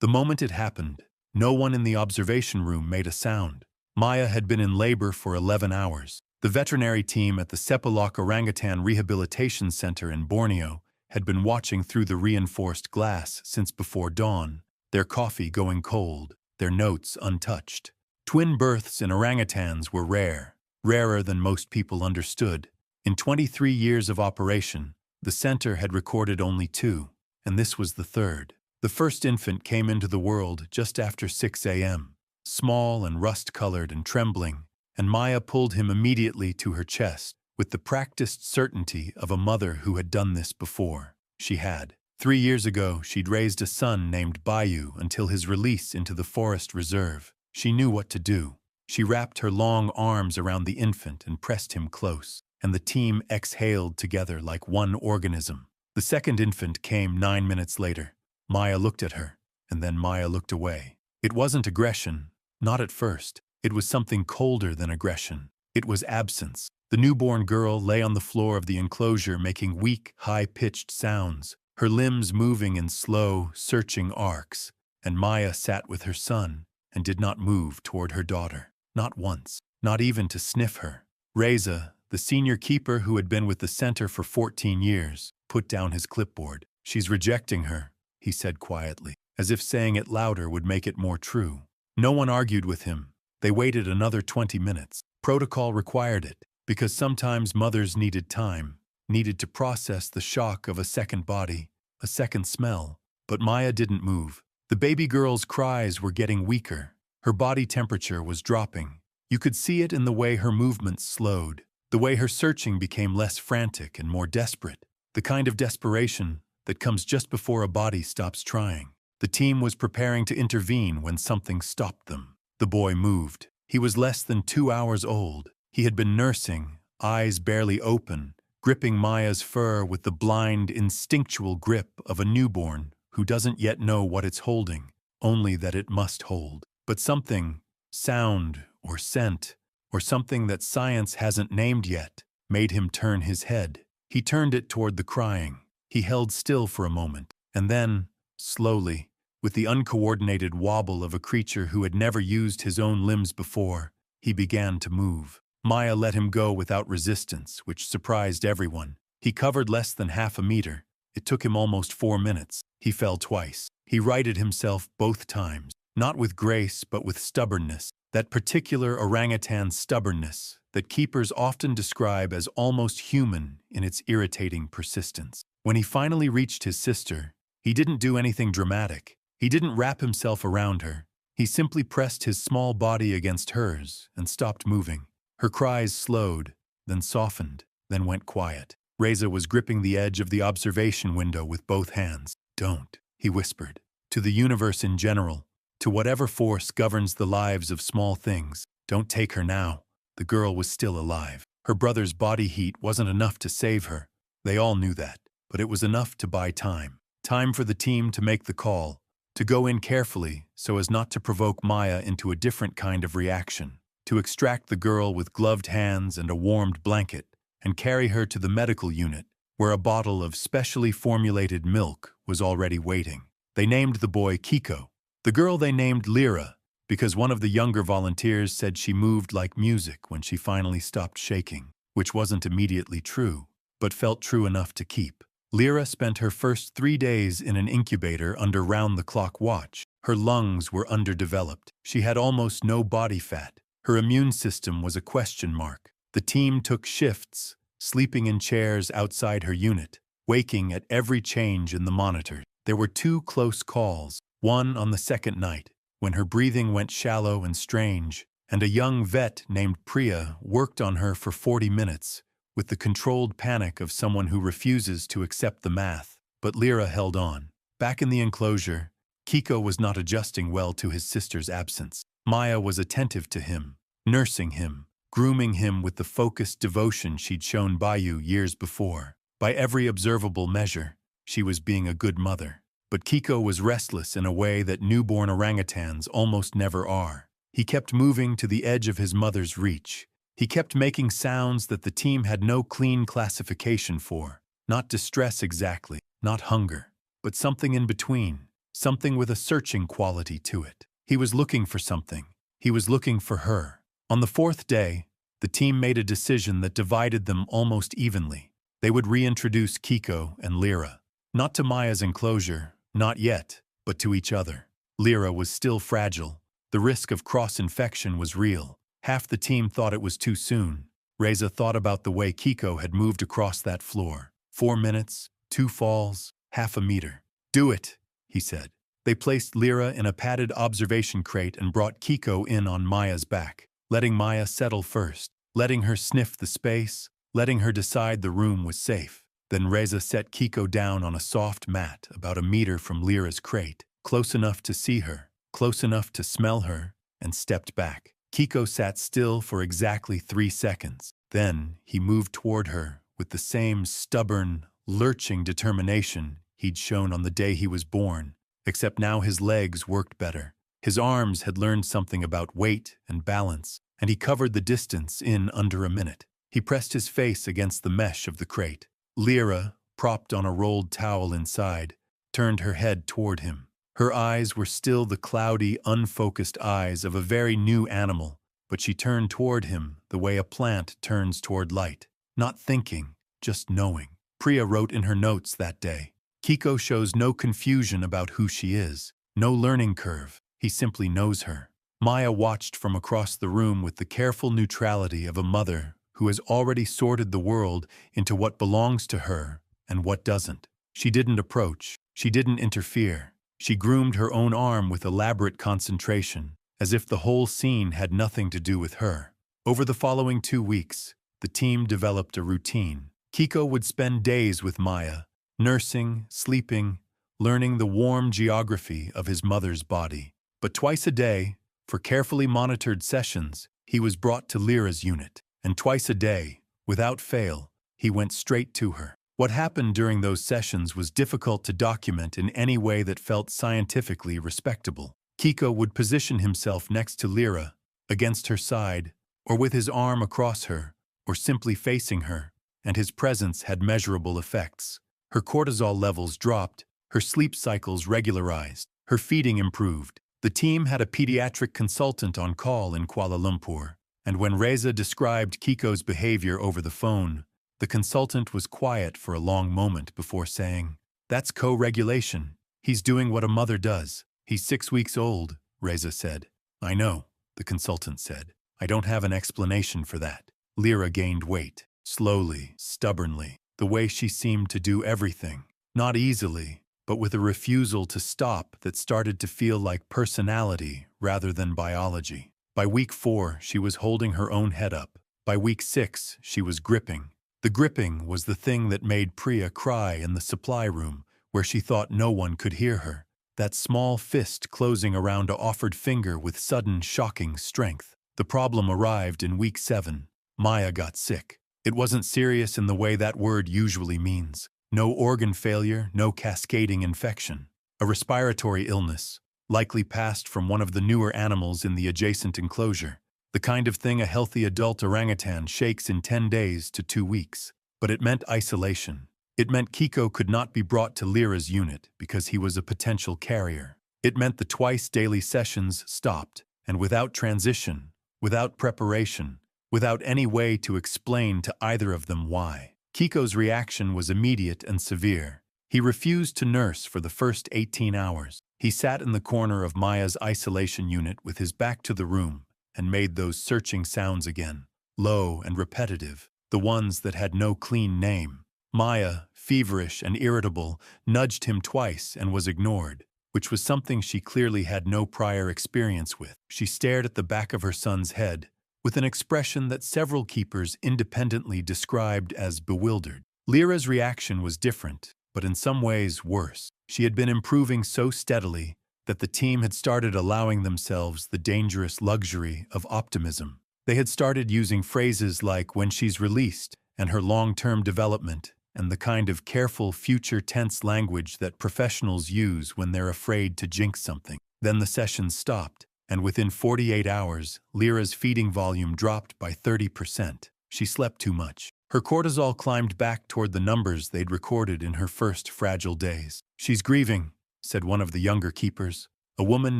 The moment it happened, no one in the observation room made a sound. Maya had been in labor for 11 hours. The veterinary team at the Sepalak Orangutan Rehabilitation Center in Borneo had been watching through the reinforced glass since before dawn, their coffee going cold, their notes untouched. Twin births in orangutans were rare, rarer than most people understood. In 23 years of operation, the center had recorded only 2, and this was the third. The first infant came into the world just after 6 a.m., small and rust-colored and trembling, and Maya pulled him immediately to her chest, with the practiced certainty of a mother who had done this before. She had. 3 years ago, she'd raised a son named Bayou until his release into the forest reserve. She knew what to do. She wrapped her long arms around the infant and pressed him close, and the team exhaled together like one organism. The second infant came 9 minutes later. Maya looked at her, and then Maya looked away. It wasn't aggression, not at first. It was something colder than aggression. It was absence. The newborn girl lay on the floor of the enclosure making weak, high-pitched sounds, her limbs moving in slow, searching arcs, and Maya sat with her son and did not move toward her daughter. Not once, not even to sniff her. Reza, the senior keeper who had been with the center for 14 years, put down his clipboard. "She's rejecting her," he said quietly, as if saying it louder would make it more true. No one argued with him. They waited another 20 minutes. Protocol required it, because sometimes mothers needed time, needed to process the shock of a second body, a second smell. But Maya didn't move. The baby girl's cries were getting weaker. Her body temperature was dropping. You could see it in the way her movements slowed, the way her searching became less frantic and more desperate, the kind of desperation that comes just before a body stops trying. The team was preparing to intervene when something stopped them. The boy moved. He was less than 2 hours old. He had been nursing, eyes barely open, gripping Maya's fur with the blind, instinctual grip of a newborn who doesn't yet know what it's holding, only that it must hold. But something, sound or scent, or something that science hasn't named yet, made him turn his head. He turned it toward the crying. He held still for a moment, and then, slowly, with the uncoordinated wobble of a creature who had never used his own limbs before, he began to move. Maya let him go without resistance, which surprised everyone. He covered less than half a meter. It took him almost 4 minutes. He fell twice. He righted himself both times, not with grace but with stubbornness, that particular orangutan stubbornness that keepers often describe as almost human in its irritating persistence. When he finally reached his sister, he didn't do anything dramatic. He didn't wrap himself around her. He simply pressed his small body against hers and stopped moving. Her cries slowed, then softened, then went quiet. Reza was gripping the edge of the observation window with both hands. "Don't," he whispered. "To the universe in general, to whatever force governs the lives of small things, don't take her now." The girl was still alive. Her brother's body heat wasn't enough to save her. They all knew that, but it was enough to buy time. Time for the team to make the call, to go in carefully so as not to provoke Maya into a different kind of reaction, to extract the girl with gloved hands and a warmed blanket, and carry her to the medical unit, where a bottle of specially formulated milk was already waiting. They named the boy Kiko. The girl they named Lira, because one of the younger volunteers said she moved like music when she finally stopped shaking, which wasn't immediately true, but felt true enough to keep. Lira spent her first 3 days in an incubator under round-the-clock watch. Her lungs were underdeveloped. She had almost no body fat. Her immune system was a question mark. The team took shifts, sleeping in chairs outside her unit, waking at every change in the monitor. There were 2 close calls, one on the second night, when her breathing went shallow and strange, and a young vet named Priya worked on her for 40 minutes, with the controlled panic of someone who refuses to accept the math. But Lira held on. Back in the enclosure, Kiko was not adjusting well to his sister's absence. Maya was attentive to him, nursing him, grooming him with the focused devotion she'd shown Bayou years before. By every observable measure, she was being a good mother. But Kiko was restless in a way that newborn orangutans almost never are. He kept moving to the edge of his mother's reach. He kept making sounds that the team had no clean classification for. Not distress exactly, not hunger, but something in between. something with a searching quality to it. He was looking for something. He was looking for her. On the fourth day, the team made a decision that divided them almost evenly. They would reintroduce Kiko and Lira. Not to Maya's enclosure, not yet, but to each other. Lira was still fragile. The risk of cross-infection was real. Half the team thought it was too soon. Reza thought about the way Kiko had moved across that floor. 4 minutes, 2 falls, half a meter. "Do it," he said. They placed Lira in a padded observation crate and brought Kiko in on Maya's back, letting Maya settle first, letting her sniff the space, letting her decide the room was safe. Then Reza set Kiko down on a soft mat about a meter from Lira's crate, close enough to see her, close enough to smell her, and stepped back. Kiko sat still for exactly 3 seconds. Then he moved toward her with the same stubborn, lurching determination he'd shown on the day he was born, except now his legs worked better. His arms had learned something about weight and balance, and he covered the distance in under a minute. He pressed his face against the mesh of the crate. Lira, propped on a rolled towel inside, turned her head toward him. Her eyes were still the cloudy, unfocused eyes of a very new animal, but she turned toward him the way a plant turns toward light. Not thinking, just knowing. Priya wrote in her notes that day, "Kiko shows no confusion about who she is, no learning curve. He simply knows her." Maya watched from across the room with the careful neutrality of a mother who has already sorted the world into what belongs to her and what doesn't. She didn't approach. She didn't interfere. She groomed her own arm with elaborate concentration, as if the whole scene had nothing to do with her. Over the following 2 weeks, the team developed a routine. Kiko would spend days with Maya, nursing, sleeping, learning the warm geography of his mother's body. But twice a day, for carefully monitored sessions, he was brought to Lira's unit. And twice a day, without fail, he went straight to her. What happened during those sessions was difficult to document in any way that felt scientifically respectable. Kiko would position himself next to Lira, against her side, or with his arm across her, or simply facing her, and his presence had measurable effects. Her cortisol levels dropped, her sleep cycles regularized, her feeding improved. The team had a pediatric consultant on call in Kuala Lumpur, and when Reza described Kiko's behavior over the phone, the consultant was quiet for a long moment before saying, "That's co-regulation. He's doing what a mother does. He's 6 weeks old," Reza said. "I know," the consultant said. "I don't have an explanation for that." Lira gained weight, slowly, stubbornly, the way she seemed to do everything. Not easily, but with a refusal to stop that started to feel like personality rather than biology. By week 4, she was holding her own head up. By week 6, she was gripping. The gripping was the thing that made Priya cry in the supply room, where she thought no one could hear her. That small fist closing around a offered finger with sudden, shocking strength. The problem arrived in week 7. Maya got sick. It wasn't serious in the way that word usually means. No organ failure, no cascading infection. A respiratory illness, likely passed from one of the newer animals in the adjacent enclosure. The kind of thing a healthy adult orangutan shakes in 10 days to 2 weeks. But it meant isolation. It meant Kiko could not be brought to Lira's unit because he was a potential carrier. It meant the twice-daily sessions stopped, and without transition, without preparation, without any way to explain to either of them why. Kiko's reaction was immediate and severe. He refused to nurse for the first 18 hours. He sat in the corner of Maya's isolation unit with his back to the room and made those searching sounds again, low and repetitive, the ones that had no clean name. Maya, feverish and irritable, nudged him twice and was ignored, which was something she clearly had no prior experience with. She stared at the back of her son's head with an expression that several keepers independently described as bewildered. Lira's reaction was different, but in some ways worse. She had been improving so steadily that the team had started allowing themselves the dangerous luxury of optimism. They had started using phrases like "when she's released" and her long-term development, and the kind of careful future tense language that professionals use when they're afraid to jinx something. Then the sessions stopped, and within 48 hours, Lira's feeding volume dropped by 30%. She slept too much. Her cortisol climbed back toward the numbers they'd recorded in her first fragile days. "She's grieving," said one of the younger keepers, a woman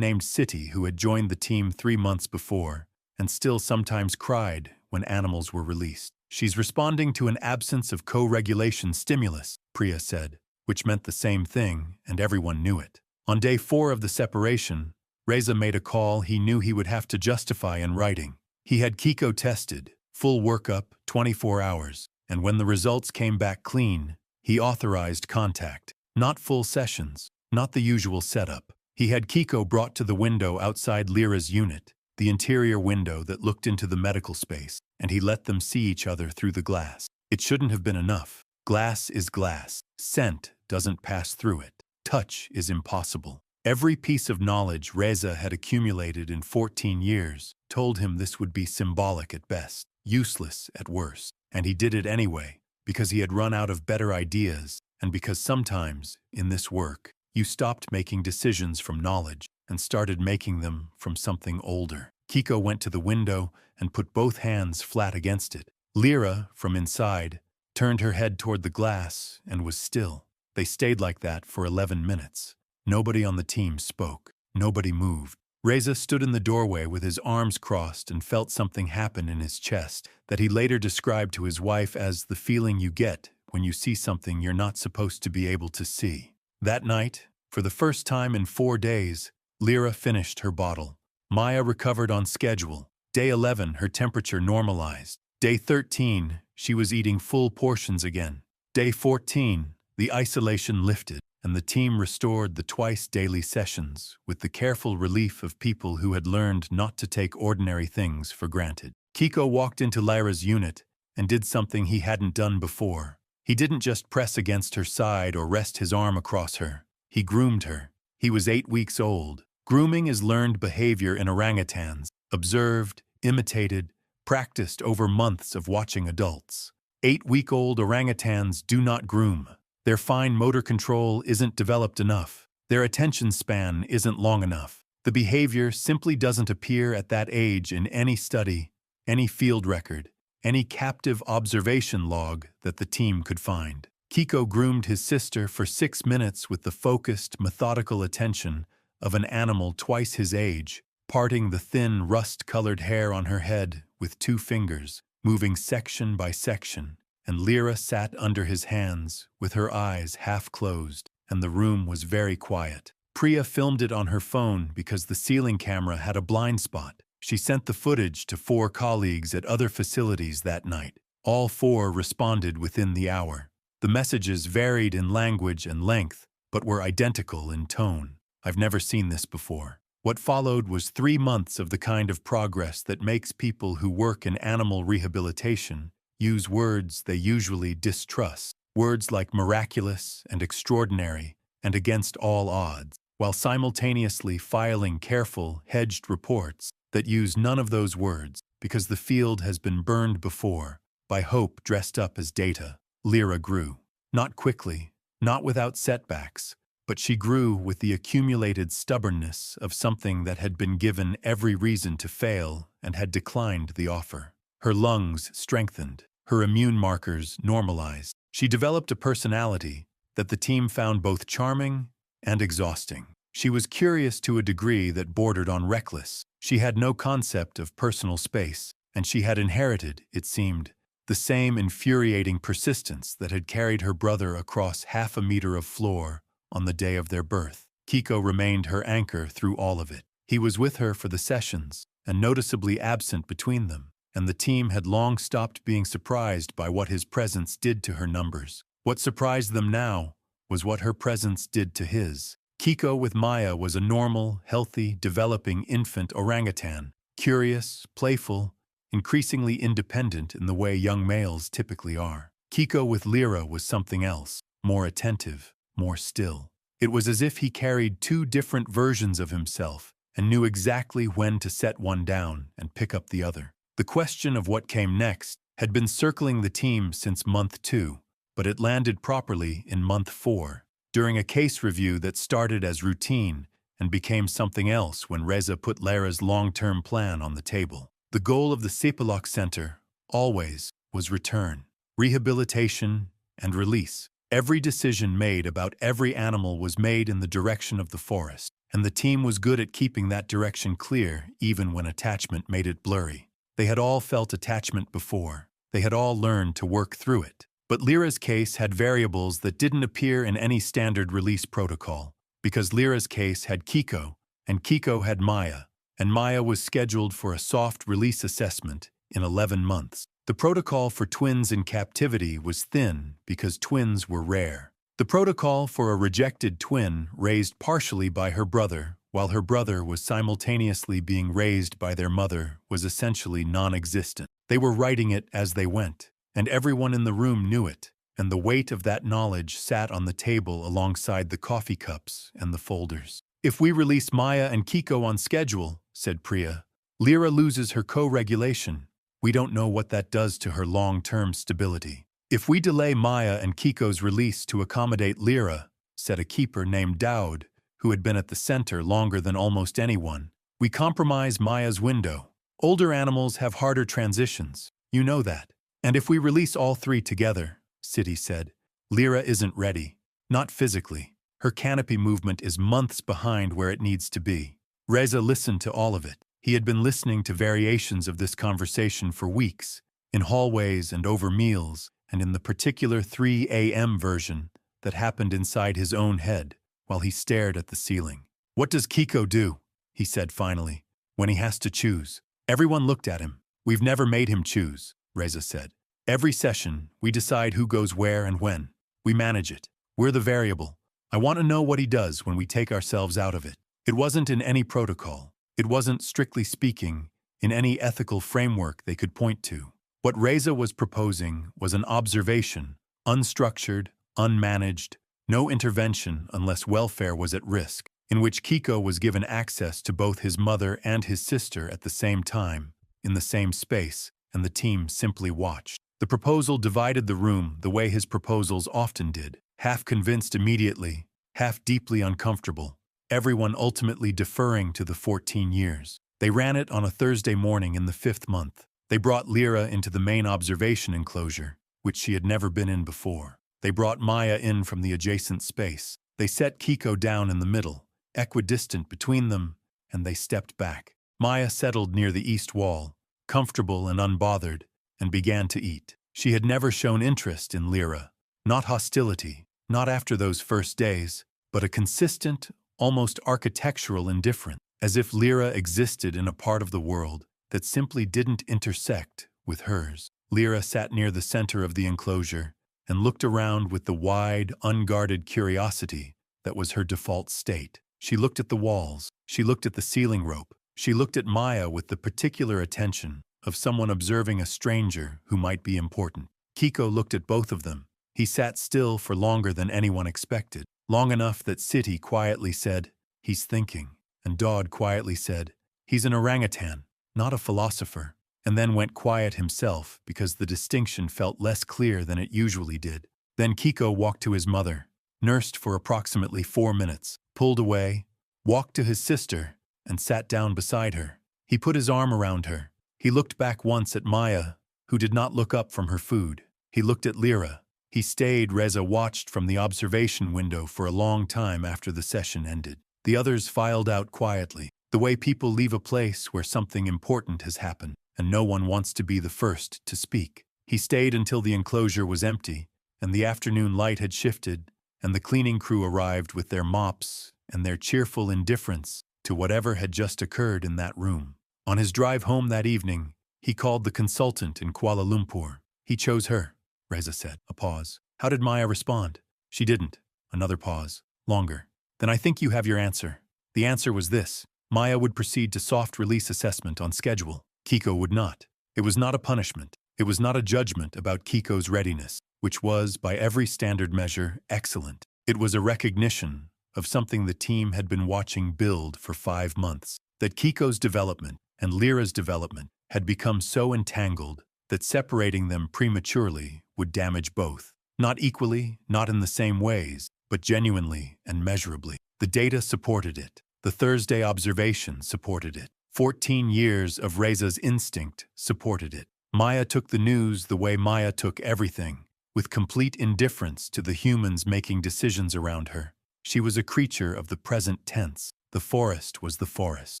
named City who had joined the team 3 months before and still sometimes cried when animals were released. She's responding to an absence of co-regulation stimulus, Priya said, which meant the same thing, and everyone knew it. On day 4 of the separation, Reza made a call he knew he would have to justify in writing. He had Kiko tested, full workup, 24 hours, and when the results came back clean, he authorized contact. Not full sessions, not the usual setup. He had Kiko brought to the window outside Lira's unit, the interior window that looked into the medical space, and he let them see each other through the glass. It shouldn't have been enough. Glass is glass. Scent doesn't pass through it. Touch is impossible. Every piece of knowledge Reza had accumulated in 14 years told him this would be symbolic at best, useless at worst. And he did it anyway, because he had run out of better ideas, and because sometimes, in this work, you stopped making decisions from knowledge and started making them from something older. Kiko went to the window and put both hands flat against it. Lira, from inside, turned her head toward the glass and was still. They stayed like that for 11 minutes. Nobody on the team spoke. Nobody moved. Reza stood in the doorway with his arms crossed and felt something happen in his chest that he later described to his wife as the feeling you get when you see something you're not supposed to be able to see. That night, for the first time in 4 days, Lira finished her bottle. Maya recovered on schedule. Day 11, her temperature normalized. Day 13, she was eating full portions again. Day 14, the isolation lifted, and the team restored the twice-daily sessions with the careful relief of people who had learned not to take ordinary things for granted. Kiko walked into Lyra's unit and did something he hadn't done before. He didn't just press against her side or rest his arm across her. He groomed her. He was 8 weeks old. Grooming is learned behavior in orangutans, observed, imitated, practiced over months of watching adults. 8-week-old orangutans do not groom. Their fine motor control isn't developed enough. Their attention span isn't long enough. The behavior simply doesn't appear at that age in any study, any field record, any captive observation log that the team could find. Kiko groomed his sister for 6 minutes with the focused, methodical attention of an animal twice his age, parting the thin, rust-colored hair on her head with 2 fingers, moving section by section, and Lira sat under his hands with her eyes half closed, and the room was very quiet. Priya filmed it on her phone because the ceiling camera had a blind spot. She sent the footage to 4 colleagues at other facilities that night. All 4 responded within the hour. The messages varied in language and length, but were identical in tone. I've never seen this before. What followed was 3 months of the kind of progress that makes people who work in animal rehabilitation use words they usually distrust, words like miraculous and extraordinary and against all odds, while simultaneously filing careful, hedged reports that use none of those words because the field has been burned before by hope dressed up as data. Lira grew. Not quickly, not without setbacks, but she grew with the accumulated stubbornness of something that had been given every reason to fail and had declined the offer. Her lungs strengthened. Her immune markers normalized. She developed a personality that the team found both charming and exhausting. She was curious to a degree that bordered on reckless. She had no concept of personal space, and she had inherited, it seemed, the same infuriating persistence that had carried her brother across half a meter of floor on the day of their birth. Kiko remained her anchor through all of it. He was with her for the sessions, and noticeably absent between them, and the team had long stopped being surprised by what his presence did to her numbers. What surprised them now was what her presence did to his. Kiko with Maya was a normal, healthy, developing infant orangutan, curious, playful, increasingly independent in the way young males typically are. Kiko with Lira was something else, more attentive, more still. It was as if he carried 2 different versions of himself and knew exactly when to set one down and pick up the other. The question of what came next had been circling the team since month 2, but it landed properly in month 4, during a case review that started as routine and became something else when Reza put Lira's long-term plan on the table. The goal of the Sepalok Center, always, was return, rehabilitation, and release. Every decision made about every animal was made in the direction of the forest, and the team was good at keeping that direction clear even when attachment made it blurry. They had all felt attachment before. They had all learned to work through it. But Lira's case had variables that didn't appear in any standard release protocol, because Lira's case had Kiko, and Kiko had Maya, and Maya was scheduled for a soft release assessment in 11 months. The protocol for twins in captivity was thin because twins were rare. The protocol for a rejected twin raised partially by her brother, while her brother was simultaneously being raised by their mother, was essentially non-existent. They were writing it as they went, and everyone in the room knew it, and the weight of that knowledge sat on the table alongside the coffee cups and the folders. "If we release Maya and Kiko on schedule," said Priya, "Lira loses her co-regulation. We don't know what that does to her long-term stability. If we delay Maya and Kiko's release to accommodate Lira," said a keeper named Daoud, who had been at the center longer than almost anyone, "we compromise Maya's window. Older animals have harder transitions. You know that. And if we release all three together," Siti said, "Lira isn't ready. Not physically. Her canopy movement is months behind where it needs to be." Reza listened to all of it. He had been listening to variations of this conversation for weeks, in hallways and over meals, and in the particular 3 a.m. version that happened inside his own head while he stared at the ceiling. "What does Kiko do?" he said finally, "when he has to choose?" Everyone looked at him. "We've never made him choose," Reza said. "Every session, we decide who goes where and when. We manage it. We're the variable. I want to know what he does when we take ourselves out of it." It wasn't in any protocol. It wasn't, strictly speaking, in any ethical framework they could point to. What Reza was proposing was an observation, unstructured, unmanaged, no intervention unless welfare was at risk, in which Kiko was given access to both his mother and his sister at the same time, in the same space, and the team simply watched. The proposal divided the room the way his proposals often did, half convinced immediately, half deeply uncomfortable, everyone ultimately deferring to the 14 years. They ran it on a Thursday morning in the 5th month. They brought Lira into the main observation enclosure, which she had never been in before. They brought Maya in from the adjacent space. They set Kiko down in the middle, equidistant between them, and they stepped back. Maya settled near the east wall, comfortable and unbothered, and began to eat. She had never shown interest in Lira, not hostility, not after those first days, but a consistent, almost architectural indifference, as if Lira existed in a part of the world that simply didn't intersect with hers. Lira sat near the center of the enclosure and looked around with the wide, unguarded curiosity that was her default state. She looked at the walls, she looked at the ceiling rope, she looked at Maya with the particular attention of someone observing a stranger who might be important. Kiko looked at both of them. He sat still for longer than anyone expected, long enough that Siti quietly said, "He's thinking," and Daoud quietly said, "He's an orangutan, not a philosopher," and then went quiet himself because the distinction felt less clear than it usually did. Then Kiko walked to his mother, nursed for approximately 4 minutes, pulled away, walked to his sister, and sat down beside her. He put his arm around her. He looked back once at Maya, who did not look up from her food. He looked at Lira. He stayed. Reza watched from the observation window for a long time after the session ended. The others filed out quietly, the way people leave a place where something important has happened, and no one wants to be the first to speak. He stayed until the enclosure was empty, and the afternoon light had shifted, and the cleaning crew arrived with their mops and their cheerful indifference to whatever had just occurred in that room. On his drive home that evening, he called the consultant in Kuala Lumpur. "He chose her," Reza said. A pause. "How did Maya respond?" "She didn't." Another pause. Longer. "Then I think you have your answer." The answer was this: Maya would proceed to soft release assessment on schedule. Kiko would not. It was not a punishment. It was not a judgment about Kiko's readiness, which was, by every standard measure, excellent. It was a recognition of something the team had been watching build for 5 months, that Kiko's development and Lira's development had become so entangled that separating them prematurely would damage both. Not equally, not in the same ways, but genuinely and measurably. The data supported it. The Thursday observation supported it. 14 years of Reza's instinct supported it. Maya took the news the way Maya took everything, with complete indifference to the humans making decisions around her. She was a creature of the present tense. The forest was the forest.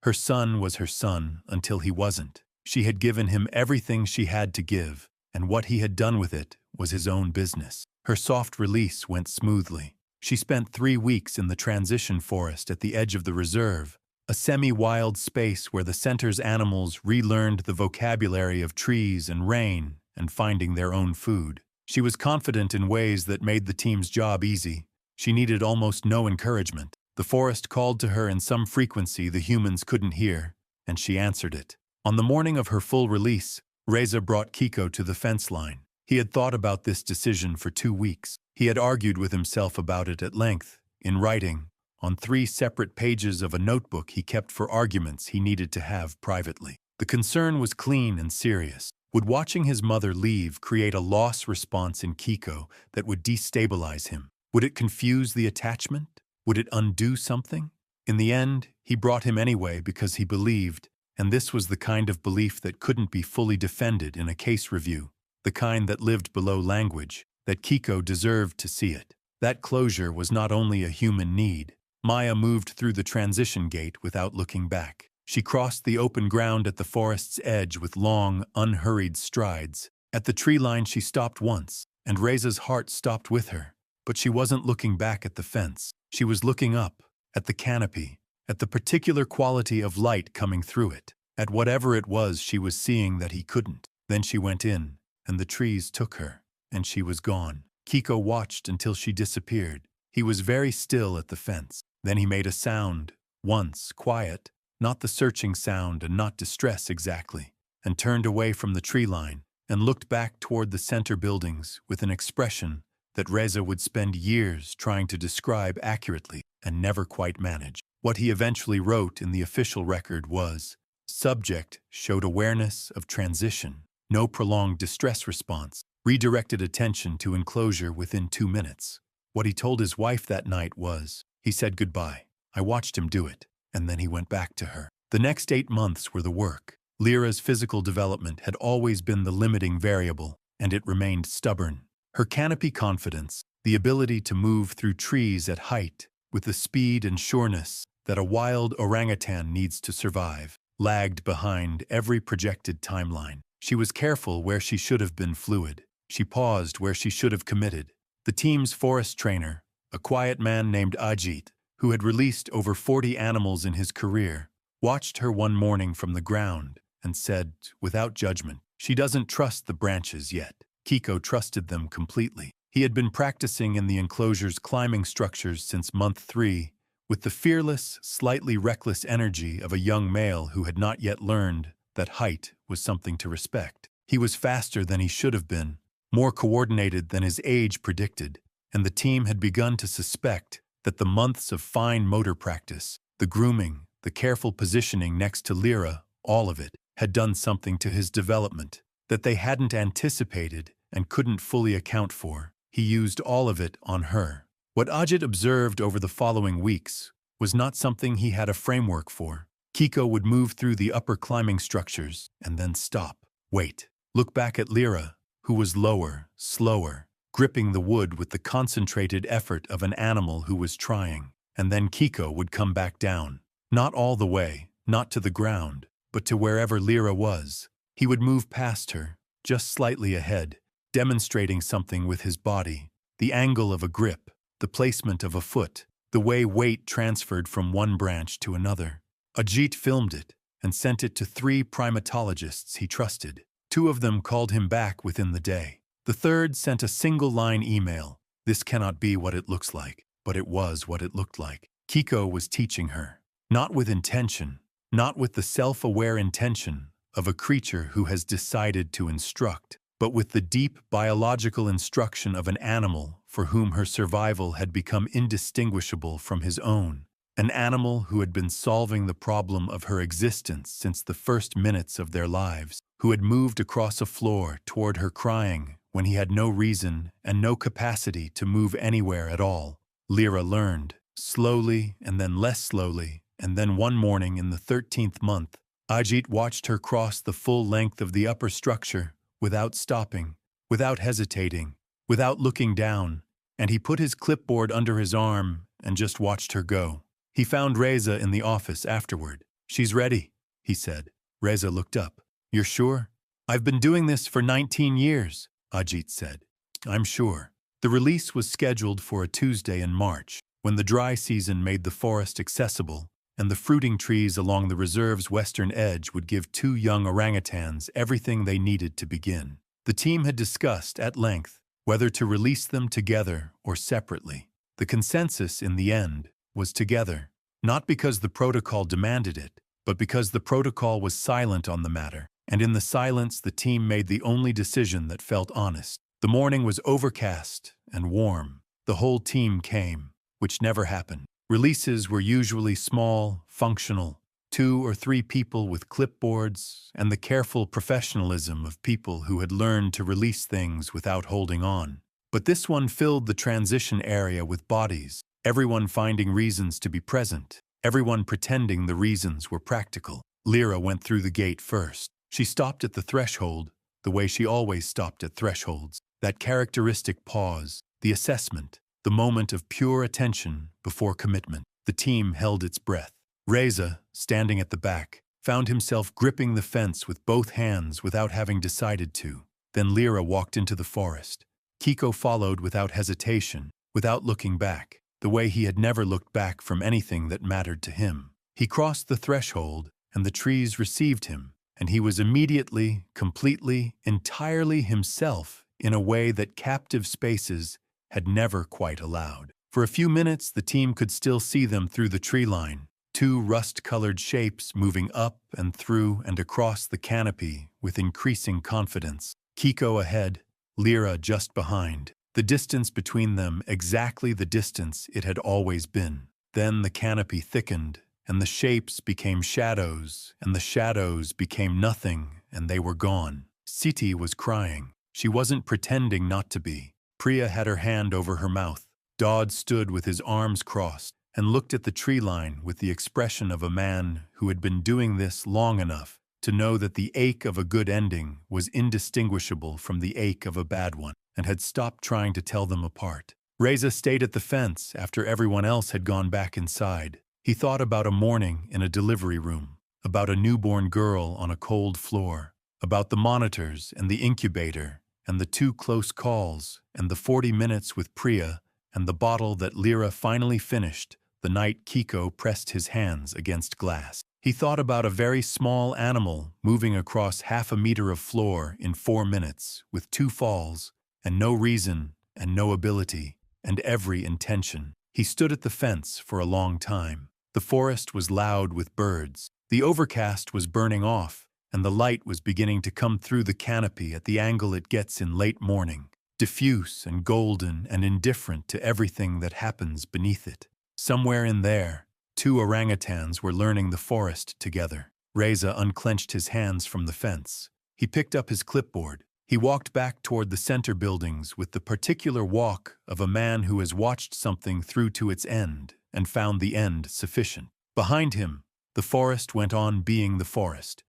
Her son was her son until he wasn't. She had given him everything she had to give, and what he had done with it was his own business. Her soft release went smoothly. She spent 3 weeks in the transition forest at the edge of the reserve, a semi-wild space where the center's animals relearned the vocabulary of trees and rain and finding their own food. She was confident in ways that made the team's job easy. She needed almost no encouragement. The forest called to her in some frequency the humans couldn't hear, and she answered it. On the morning of her full release, Reza brought Kiko to the fence line. He had thought about this decision for 2 weeks. He had argued with himself about it at length, in writing, on 3 separate pages of a notebook he kept for arguments he needed to have privately. The concern was clean and serious. Would watching his mother leave create a loss response in Kiko that would destabilize him? Would it confuse the attachment? Would it undo something? In the end, he brought him anyway because he believed, and this was the kind of belief that couldn't be fully defended in a case review, the kind that lived below language, that Kiko deserved to see it. That closure was not only a human need. Maya moved through the transition gate without looking back. She crossed the open ground at the forest's edge with long, unhurried strides. At the tree line she stopped once, and Reza's heart stopped with her. But she wasn't looking back at the fence. She was looking up, at the canopy, at the particular quality of light coming through it, at whatever it was she was seeing that he couldn't. Then she went in, and the trees took her, and she was gone. Kiko watched until she disappeared. He was very still at the fence. Then he made a sound, once quiet, not the searching sound and not distress exactly, and turned away from the tree line and looked back toward the center buildings with an expression that Reza would spend years trying to describe accurately and never quite manage. What he eventually wrote in the official record was, "Subject showed awareness of transition, no prolonged distress response, redirected attention to enclosure within 2 minutes." What he told his wife that night was, he said goodbye. I watched him do it, and then he went back to her. The next 8 months were the work. Lira's physical development had always been the limiting variable, and it remained stubborn. Her canopy confidence, the ability to move through trees at height with the speed and sureness that a wild orangutan needs to survive, lagged behind every projected timeline. She was careful where she should have been fluid. She paused where she should have committed. The team's forest trainer, a quiet man named Ajit, who had released over 40 animals in his career, watched her one morning from the ground and said, without judgment, "She doesn't trust the branches yet." Kiko trusted them completely. He had been practicing in the enclosure's climbing structures since month 3, with the fearless, slightly reckless energy of a young male who had not yet learned that height was something to respect. He was faster than he should have been, more coordinated than his age predicted, and the team had begun to suspect that the months of fine motor practice, the grooming, the careful positioning next to Lira, all of it, had done something to his development that they hadn't anticipated and couldn't fully account for. He used all of it on her. What Ajit observed over the following weeks was not something he had a framework for. Kiko would move through the upper climbing structures and then stop, wait, look back at Lira, who was lower, slower, gripping the wood with the concentrated effort of an animal who was trying. And then Kiko would come back down. Not all the way, not to the ground, but to wherever Lira was. He would move past her, just slightly ahead, demonstrating something with his body, the angle of a grip, the placement of a foot, the way weight transferred from one branch to another. Ajit filmed it and sent it to 3 primatologists he trusted. 2 of them called him back within the day. The third sent a single-line email. This cannot be what it looks like, but it was what it looked like. Kiko was teaching her, not with intention, not with the self-aware intention of a creature who has decided to instruct, but with the deep biological instruction of an animal for whom her survival had become indistinguishable from his own, an animal who had been solving the problem of her existence since the first minutes of their lives, who had moved across a floor toward her crying when he had no reason and no capacity to move anywhere at all. Lira learned, slowly and then less slowly, and then one morning in the 13th month, Ajit watched her cross the full length of the upper structure without stopping, without hesitating, without looking down, and he put his clipboard under his arm and just watched her go. He found Reza in the office afterward. "She's ready," he said. Reza looked up. "You're sure?" "I've been doing this for 19 years, Ajit said. "I'm sure." The release was scheduled for a Tuesday in March, when the dry season made the forest accessible, and the fruiting trees along the reserve's western edge would give 2 young orangutans everything they needed to begin. The team had discussed, at length, whether to release them together or separately. The consensus, in the end, was together, not because the protocol demanded it, but because the protocol was silent on the matter, and in the silence the team made the only decision that felt honest. The morning was overcast and warm. The whole team came, which never happened. Releases were usually small, functional, 2 or 3 people with clipboards, and the careful professionalism of people who had learned to release things without holding on. But this one filled the transition area with bodies, everyone finding reasons to be present, everyone pretending the reasons were practical. Lira went through the gate first. She stopped at the threshold, the way she always stopped at thresholds. That characteristic pause, the assessment, the moment of pure attention before commitment. The team held its breath. Reza, standing at the back, found himself gripping the fence with both hands without having decided to. Then Lira walked into the forest. Kiko followed without hesitation, without looking back, the way he had never looked back from anything that mattered to him. He crossed the threshold, and the trees received him, and he was immediately, completely, entirely himself in a way that captive spaces had never quite allowed. For a few minutes, the team could still see them through the tree line, 2 rust-colored shapes moving up and through and across the canopy with increasing confidence. Kiko ahead, Lira just behind. The distance between them exactly the distance it had always been. Then the canopy thickened, and the shapes became shadows, and the shadows became nothing, and they were gone. Siti was crying. She wasn't pretending not to be. Priya had her hand over her mouth. Dodd stood with his arms crossed and looked at the tree line with the expression of a man who had been doing this long enough to know that the ache of a good ending was indistinguishable from the ache of a bad one, and had stopped trying to tell them apart. Reza stayed at the fence after everyone else had gone back inside. He thought about a morning in a delivery room, about a newborn girl on a cold floor, about the monitors and the incubator, and the 2 close calls, and the 40 minutes with Priya, and the bottle that Lira finally finished the night Kiko pressed his hands against glass. He thought about a very small animal moving across half a meter of floor in 4 minutes, with 2 falls, and no reason, and no ability, and every intention. He stood at the fence for a long time. The forest was loud with birds. The overcast was burning off, and the light was beginning to come through the canopy at the angle it gets in late morning, diffuse and golden and indifferent to everything that happens beneath it. Somewhere in there, 2 orangutans were learning the forest together. Reza unclenched his hands from the fence. He picked up his clipboard. He walked back toward the center buildings with the particular walk of a man who has watched something through to its end and found the end sufficient. Behind him, the forest went on being the forest.